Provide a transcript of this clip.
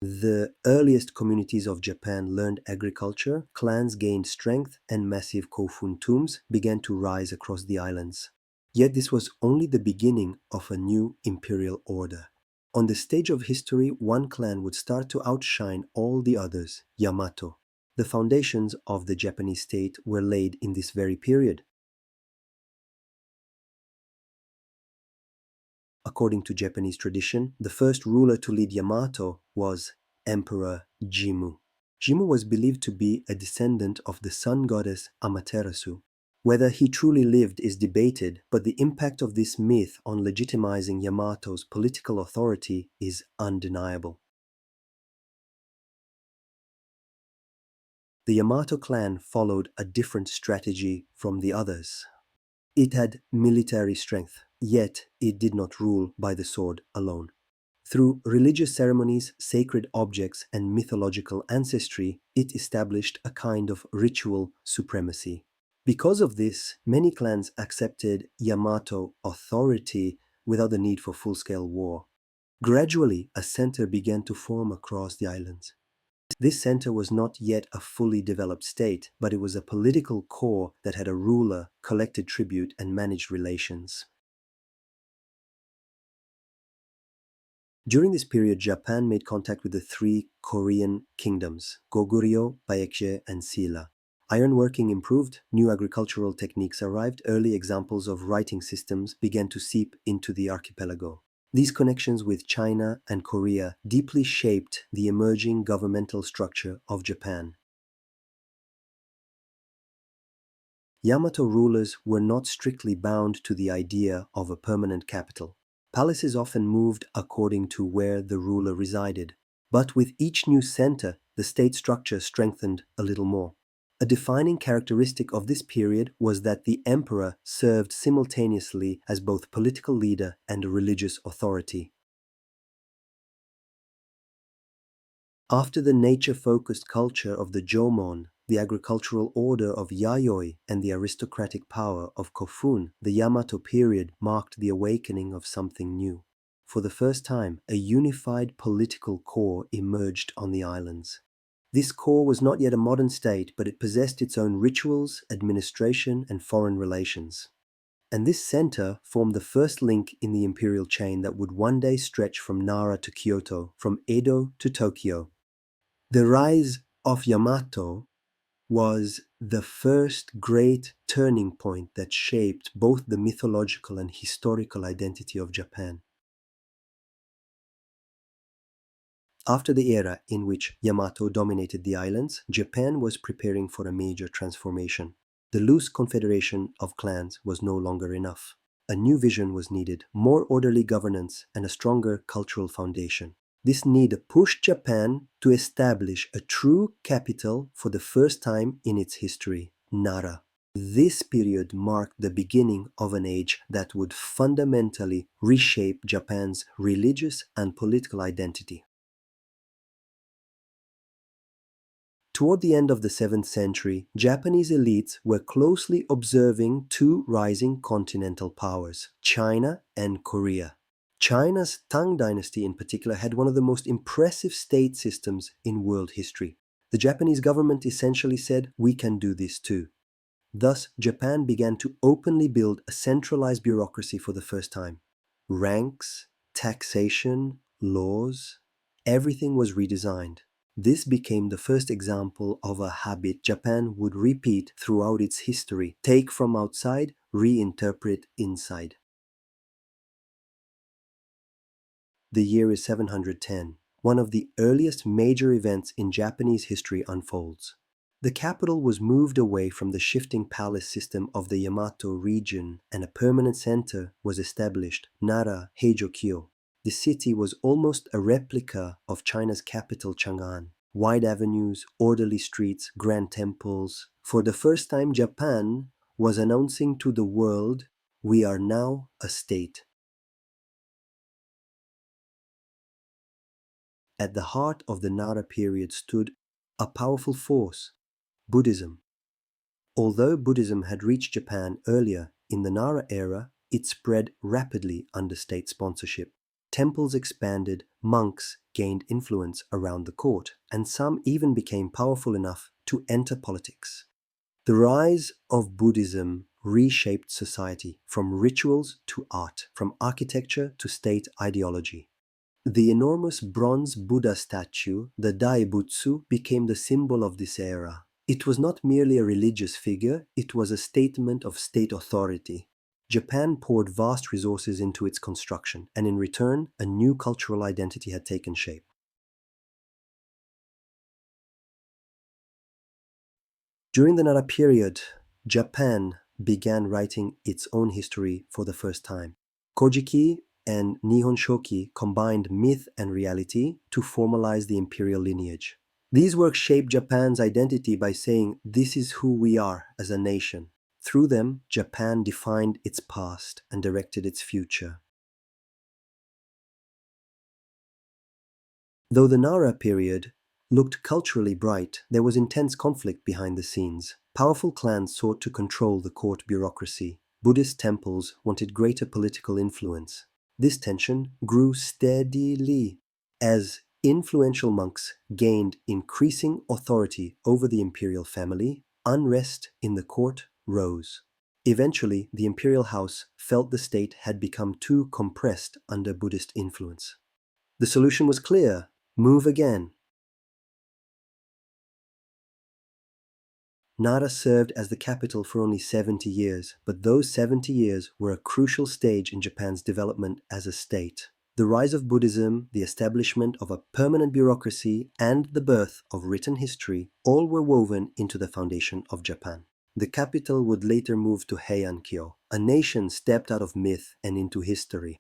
The earliest communities of Japan learned agriculture, clans gained strength, and massive kofun tombs began to rise across the islands. Yet this was only the beginning of a new imperial order. On the stage of history, one clan would start to outshine all the others, Yamato. The foundations of the Japanese state were laid in this very period. According to Japanese tradition, the first ruler to lead Yamato was Emperor Jimmu. Jimmu was believed to be a descendant of the sun goddess Amaterasu. Whether he truly lived is debated, but the impact of this myth on legitimizing Yamato's political authority is undeniable. The Yamato clan followed a different strategy from the others. It had military strength, yet it did not rule by the sword alone. Through religious ceremonies, sacred objects, and mythological ancestry, it established a kind of ritual supremacy. Because of this, many clans accepted Yamato authority without the need for full-scale war. Gradually, a center began to form across the islands. This center was not yet a fully developed state, but it was a political core that had a ruler, collected tribute, and managed relations. During this period, Japan made contact with the three Korean kingdoms, Goguryeo, Baekje, and Silla. Ironworking improved, new agricultural techniques arrived, early examples of writing systems began to seep into the archipelago. These connections with China and Korea deeply shaped the emerging governmental structure of Japan. Yamato rulers were not strictly bound to the idea of a permanent capital. Palaces often moved according to where the ruler resided. But with each new center, the state structure strengthened a little more. A defining characteristic of this period was that the emperor served simultaneously as both political leader and a religious authority. After the nature-focused culture of the Jōmon, the agricultural order of Yayoi, and the aristocratic power of Kofun, the Yamato period marked the awakening of something new. For the first time, a unified political core emerged on the islands. This core was not yet a modern state, but it possessed its own rituals, administration, and foreign relations. And this center formed the first link in the imperial chain that would one day stretch from Nara to Kyoto, from Edo to Tokyo. The rise of Yamato was the first great turning point that shaped both the mythological and historical identity of Japan. After the era in which Yamato dominated the islands, Japan was preparing for a major transformation. The loose confederation of clans was no longer enough. A new vision was needed, more orderly governance, and a stronger cultural foundation. This need pushed Japan to establish a true capital for the first time in its history, Nara. This period marked the beginning of an age that would fundamentally reshape Japan's religious and political identity. Toward the end of the 7th century, Japanese elites were closely observing two rising continental powers, China and Korea. China's Tang dynasty in particular had one of the most impressive state systems in world history. The Japanese government essentially said, "We can do this too." Thus, Japan began to openly build a centralized bureaucracy for the first time. Ranks, taxation, laws, everything was redesigned. This became the first example of a habit Japan would repeat throughout its history: take from outside, reinterpret inside. The year is 710. One of the earliest major events in Japanese history unfolds. The capital was moved away from the shifting palace system of the Yamato region, and a permanent center was established, Nara Heijō-kyo. The city was almost a replica of China's capital Chang'an. Wide avenues, orderly streets, grand temples. For the first time, Japan was announcing to the world, "We are now a state." At the heart of the Nara period stood a powerful force, Buddhism. Although Buddhism had reached Japan earlier, in the Nara era, it spread rapidly under state sponsorship. Temples expanded, monks gained influence around the court, and some even became powerful enough to enter politics. The rise of Buddhism reshaped society from rituals to art, from architecture to state ideology. The enormous bronze Buddha statue, the Daibutsu, became the symbol of this era. It was not merely a religious figure, it was a statement of state authority. Japan poured vast resources into its construction, and in return, a new cultural identity had taken shape. During the Nara period, Japan began writing its own history for the first time. Kojiki and Nihon Shoki combined myth and reality to formalize the imperial lineage. These works shaped Japan's identity by saying, "This is who we are as a nation." Through them, Japan defined its past and directed its future. Though the Nara period looked culturally bright, there was intense conflict behind the scenes. Powerful clans sought to control the court bureaucracy. Buddhist temples wanted greater political influence. This tension grew steadily as influential monks gained increasing authority over the imperial family. Unrest in the court rose. Eventually, the imperial house felt the state had become too compressed under Buddhist influence. The solution was clear: move again. Nara served as the capital for only 70 years, but those 70 years were a crucial stage in Japan's development as a state. The rise of Buddhism, the establishment of a permanent bureaucracy, and the birth of written history all were woven into the foundation of Japan. The capital would later move to Heian-kyo, a nation stepped out of myth and into history.